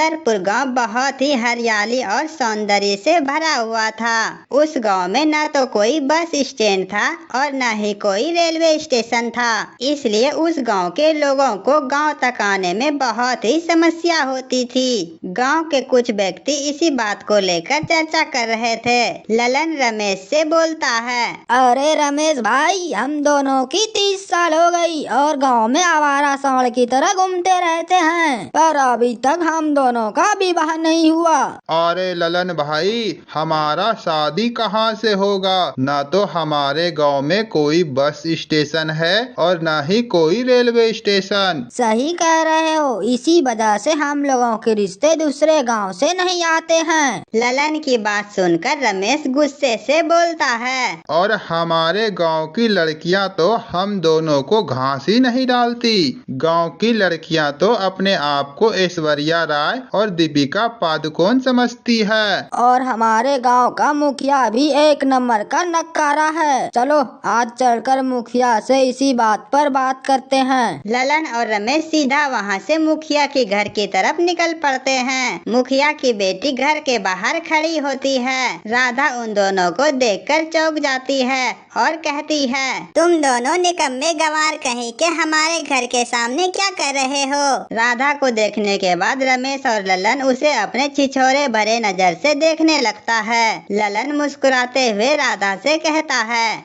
सुंदरपुर गांव बहुत ही हरियाली और सौंदर्य से भरा हुआ था। उस गांव में न तो कोई बस स्टैंड था और न ही कोई रेलवे स्टेशन था, इसलिए उस गांव के लोगों को गांव तक आने में बहुत ही समस्या होती थी। गांव के कुछ व्यक्ति इसी बात को लेकर चर्चा कर रहे थे। ललन रमेश से बोलता है, अरे रमेश भाई, हम दोनों की 30 साल हो गई और गांव में आवारा सांड की तरह घूमते रहते हैं, पर अभी तक हम दोनों का विवाह नहीं हुआ। अरे ललन भाई, हमारा शादी कहाँ से होगा? न तो हमारे गांव में कोई बस स्टेशन है और न ही कोई रेलवे स्टेशन। सही कह रहे हो, इसी वजह से हम लोगों के रिश्ते दूसरे गांव से नहीं आते हैं। ललन की बात सुनकर रमेश गुस्से से बोलता है, और हमारे गांव की लड़कियां तो हम दोनों को घास ही नहीं डालती। गांव की लड़कियां तो अपने आप को ऐश्वर्या राय और दीपिका पादुकोण समझती है। और हमारे गांव का मुखिया भी एक नंबर का नक्कारा है। चलो आज चलकर मुखिया से इसी बात पर बात करते हैं। ललन और रमेश सीधा वहाँ से मुखिया के घर की तरफ निकल पड़ते हैं। मुखिया की बेटी घर के बाहर खड़ी होती है। राधा उन दोनों को देखकर चौंक जाती है और कहती है, तुम दोनों निकम्मे गंवार कहीं के हमारे घर के सामने क्या कर रहे हो? राधा को देखने के बाद रमेश और ललन उसे अपने छिछोरे भरे नजर से देखने लगता है। ललन मुस्कुराते हुए राधा से कहता है,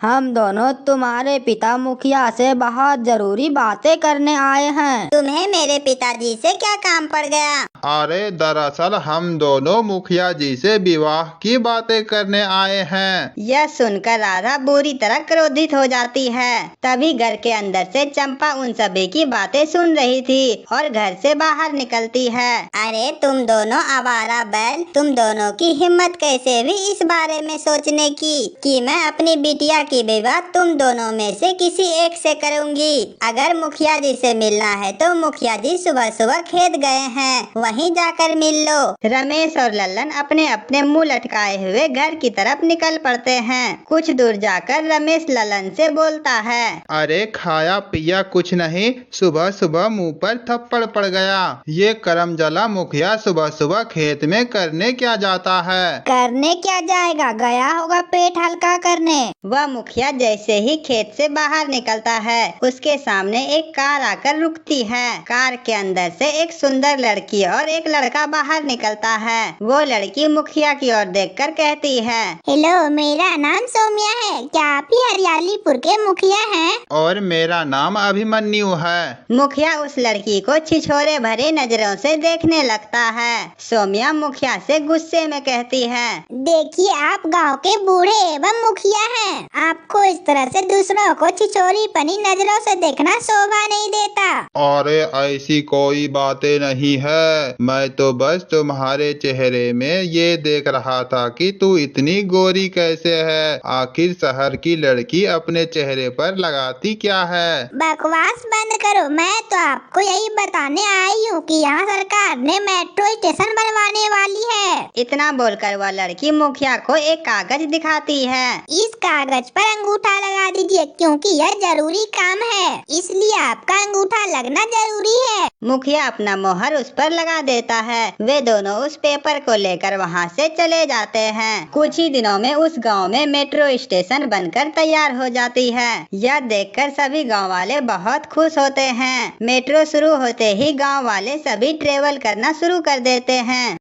हम दोनों तुम्हारे पिता मुखिया से बहुत जरूरी बातें करने आए हैं। तुम्हें मेरे पिताजी से क्या काम पड़ गया? अरे दरअसल हम दोनों मुखिया जी से विवाह की बातें करने आए हैं। यह सुनकर राधा बुरी तरह क्रोधित हो जाती है। तभी घर के अंदर से चंपा उन सभी की बातें सुन रही थी और घर से बाहर निकलती है। अरे तुम दोनों आवारा बैल, तुम दोनों की हिम्मत कैसे हुई इस बारे में सोचने की कि मैं अपनी बिटिया की विवाह तुम दोनों में से किसी एक से करूंगी। अगर मुखिया जी से मिलना है तो मुखिया जी सुबह सुबह खेत गए हैं, वहीं जाकर मिल लो। रमेश और ललन अपने अपने मुंह लटकाए हुए घर की तरफ निकल पड़ते हैं। कुछ दूर जाकर रमेश ललन से बोलता है, अरे खाया पिया कुछ नहीं, सुबह सुबह मुंह पर थप्पड़ पड़ गया। ये करमजला मुखिया सुबह सुबह खेत में करने क्या जाता है? करने क्या जाएगा, गया होगा पेट हल्का करने। वह मुखिया जैसे ही खेत से बाहर निकलता है, उसके सामने एक कार आकर रुकती है। कार के अंदर से एक सुंदर लड़की और एक लड़का बाहर निकलता है। वो लड़की मुखिया की ओर देखकर कहती है, हेलो, मेरा नाम सौम्या है। क्या आप ही हरियालीपुर के मुखिया हैं? और मेरा नाम अभिमन्यु है। मुखिया उस लड़की को छिछोरे भरे नजरों से देखने लगता है। सौम्या मुखिया से गुस्से में कहती है, देखिए, आप गांव के बूढ़े एवं मुखिया हैं। आपको इस तरह से दूसरों को छिछोरी पनी नजरों से देखना शोभा नहीं देता। अरे ऐसी कोई बातें नहीं है, मैं तो बस तुम्हारे चेहरे में ये देख रहा था कि तू इतनी गोरी कैसे है। आखिर शहर की लड़की अपने चेहरे पर लगाती क्या है? बकवास बंद करो। मैं तो आपको यही बताने आई हूँ कि यहाँ सरकार ने मेट्रो स्टेशन बनवाने वाली है। इतना बोलकर वह लड़की मुखिया को एक कागज दिखाती है। इस कागज पर अंगूठा लगा दीजिए, क्योंकि यह जरूरी काम है, इसलिए आपका अंगूठा लगना जरूरी है। मुखिया अपना मोहर उस पर लगा देता है। वे दोनों उस पेपर को लेकर वहाँ से चले जाते हैं। कुछ ही दिनों में उस गांव में मेट्रो स्टेशन बनकर तैयार हो जाती है। यह देखकर सभी गांव वाले बहुत खुश होते हैं। मेट्रो शुरू होते ही गांव वाले सभी ट्रेवल करना शुरू कर देते हैं।